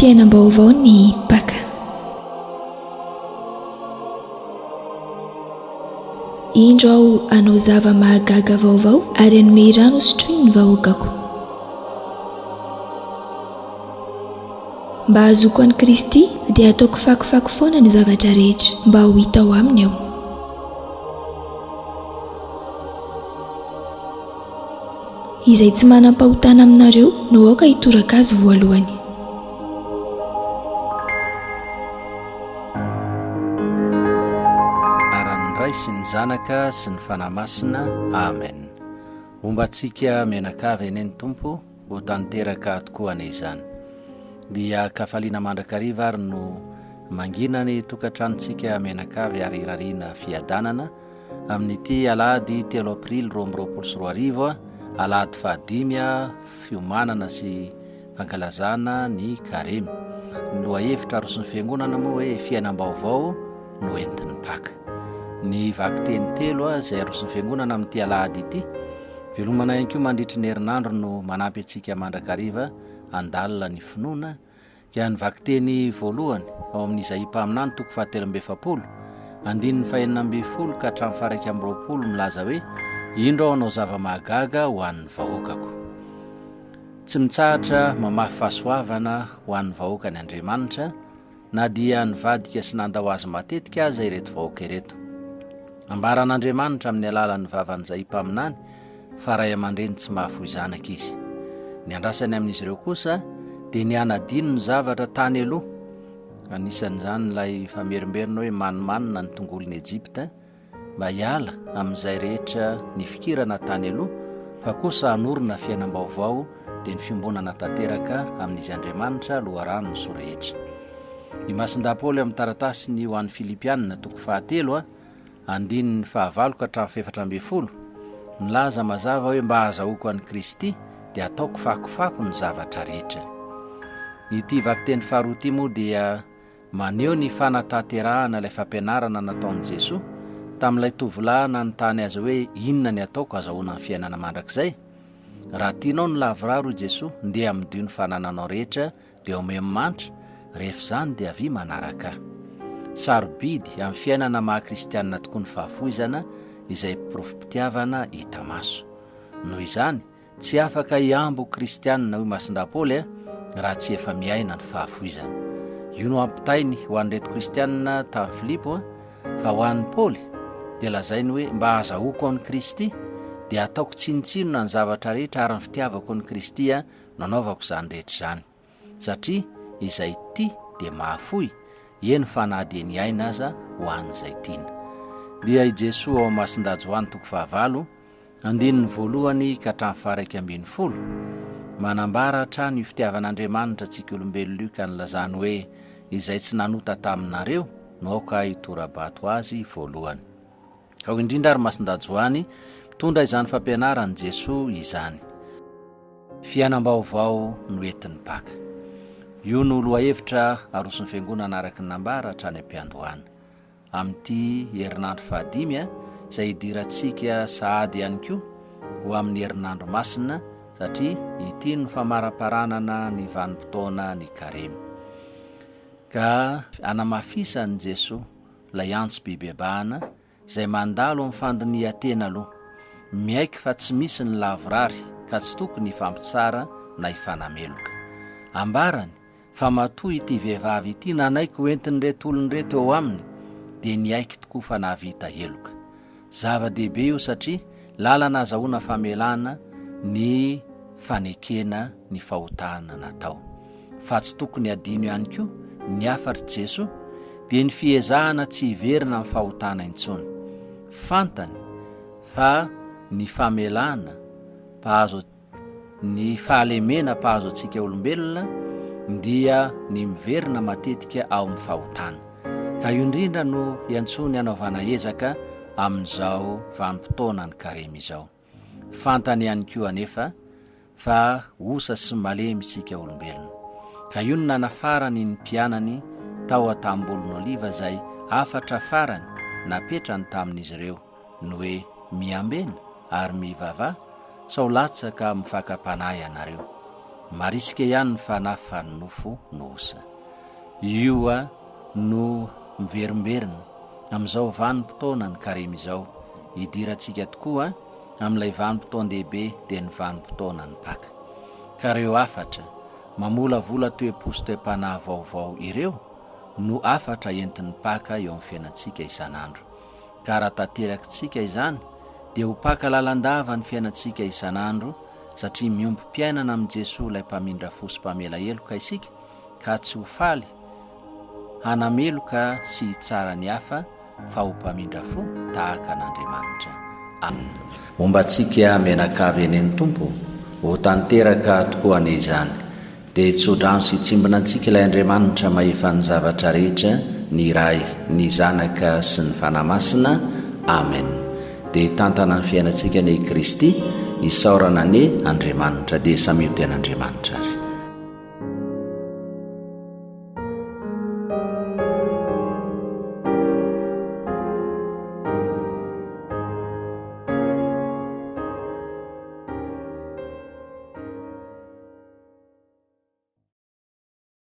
fiainam-baovao ny paka. Indro aho anao zava-mahagaga vaovao ary anome rano sotroiny ny vahoakako. Mba azoko an'i Kristy dia ataoko fakofako foana ny zavatra rehetra mba ho hita ao aminy aho. Izay tsy manam-pahotana aminareo no aoka hitoraka azy voalohany. Aran'ny Ray sy ny Zanaka sy ny Fanamasina. Amen. Ombantsika menakavy eny ny Tompo ho tanteraka tokoa ane izany. Dia kafaliana mandrakariva ary no mangina ny tokantranontsika menakavy ary rariana fiadanana amin'ity alahady 3 aprily 2024 alahady fahadimy fiomanana sy fankalazana ny karemy. Ny lohahevitra aroson'ny fiangonana moa hoe fiainam-baovao no entin'ny paka. Ny vakiteny telo izay aroson'ny fiangonana amin'ity alahady ity, velomana ihany koa mandritry ny herinandro no manampy antsika mandrakariva andalina ny finoana. Ka ny vakiteny voalohany ao amin'izay ipaminany 720 andininy 420 ka hatramin'ny faraika amby 20 milaza hoe indro aho anao zava-mahagaga ho an'ny vahoakako. Tsy mitsahatra mamafy fahasoavana ho an'ny vahoaka ny Andriamanitra na dia nivadika sy nandao azy matetika aza ireto vahoaka ireto. Ambaran'Andriamanitra amin'ny alalan'ny vavan'izay ipaminany fa ray aman-dreny tsy mahafoy zanaka izy. Ny andrasany amin'izy ireo kosa dia ny anadino ny zavatra tany aloha. Anisan'izany ilay famerimberina hoe manimanina ny tongolon'ny Ejipta mba hiala amin'izay rehetra ny fikirana tany aloha, fa kosa hanorina fiainam-baovao dia ny fiombonana tanteraka amin'izy Andriamanitra loharano ny so rehetra. I Masin-Dapoly amin'ny taratasiny ho an'ny Filipianina 4 andininy 9 ka hatramin'ny 14 milaza mazava hoe mba azahoako an'i Kristy dia ataoko fakofako ny zavatra rehetra. Ity vakiteny faharoa ity moa dia maneho ny fanatanterahana ilay fampianarana nataon'i Jesoa tamin'ilay tovolahy nanontany azy hoe inona ny ataoko azahoana ny fiainana mandrakizay. Raha tianao ny lavoraro i Jesoa, ndeha amin'dio ny fanananao rehetra dia omeo mantra, rehefa izany dia avy manaraka. Sarobidy amin'ny fiainana maha-kristianina tokoa ny fahafoizana izay profipitiavana hita maso. Noho izany tsy afaka hiambo kristianina hoy Masin-Dapoly raha tsy efa miaina ny fahafoizana. Io no ampitainy ho an'ireto kristianina tamin'ny Filipo, fa ho an'ny Paoly dia lazainy hoe mba azahoako an'i Kristy dia ataoko tsinotsinona ny zavatra rehetra ary ny fitiavako an'i Kristy nanaovako izany rehetra izany. Satria izay ty dia mahafoy, eny fanady eny aina aza ho an'izay tiana. Dia i Jesoa ao Masin-Dajoany 9 andininy 1 ka hatramin'ny 11 manambara hatrany io fitiavan'Andriamanitra antsika olombelona io ka nilazany hoe izay tsy nanota taminareo no aoka hitorabato azy voalohany. Ka ho indrindra ary Masin-Dajoany mitondra izany fampianarany Jesoa izany. Fiainam-baovao no entin'ny paka. Io no lohahevitra aroson'ny fiangonana araka ny nambara hatrany am-piandohana. Amin'ity herinandro fahadimy izay hidirantsika sahady ihany koa ho amin'ny herinandro masina, satria ity no famaraparanana ny vanim-potoana ny karemy. Ka anamafisany Jesoa ilay antso bibebahana izay mandalo amin'ny fandinihan-tena aloha, miaiky fa tsy misy ny lavorary ka tsy tokony hifampitsara na hifanameloka. Ambarany fa matoy ity vehivavy ity nanaiko hoentiny reto olony reto eo aminy dia niaiky tokoa fa nahavita heloka. Zava-dehibe io satria lalana azahoana famelana ny fanekena ny fahotana natao. Fa tsy tokony adino ihany koa ny afary Jesoa dia ny fiezahana tsy hiverina amin'ny fahotana intsony. Fantany fa ny famelana pahazo, ny fahalemena pahazo antsika olombelona dia ny miverina matetika ao amin'ny fahotana. Ka io indrindra no iantsony anaovana ezaka amin'izao vanim-potoana ny karemy izao. Fantany ihany koa anefa fa osa sy malemy isika olombelona. Ka io no nanafarany ny mpianany tao atam-bolon'ny oliva izay afatra farany napetrany tamin'izy ireo no hoe miambena ary mivava sao latsaka mifakapanahy ianareo. marisika ihany ny fanafa ny nofo nosa. Io a no miverimberina amin'izao vanim-potoana ny karema izao, hidirantsika tokoa amin'ilay vanim-potoan-dehibe dia ny vanim-potoana ny paka. Ka ireo afatra mamolavola toe-poso-toe-panahy vaovao ireo no afatra entin'ny paka eo amin'ny fiainantsika isan'andro. Ka raha tanterakitsika izany dia ho paka lalandava ny fiainantsika isan'andro, satria miompy-piainana amin'i Jesosy ilay mpamindra fo sy mpamela heloka isika, ka tsy ho faly hanameloka sy hitsara ny hafa fa ho mpamindra fo tahaka an'Andriamanitra. Momba antsika menakavy eny ny tompo ho tanteraka tokoa an'izany, dia tsodrano sy tsimbina antsika ilay Andriamanitra mahefa ny zavatra rehetra, ny ray, ny zanaka sy ny fanahy masina. Amen. Dia tantana ny fiainantsika ny Kristy, isaorana ny Andriamanitra dia samio ten'Andriamanitra.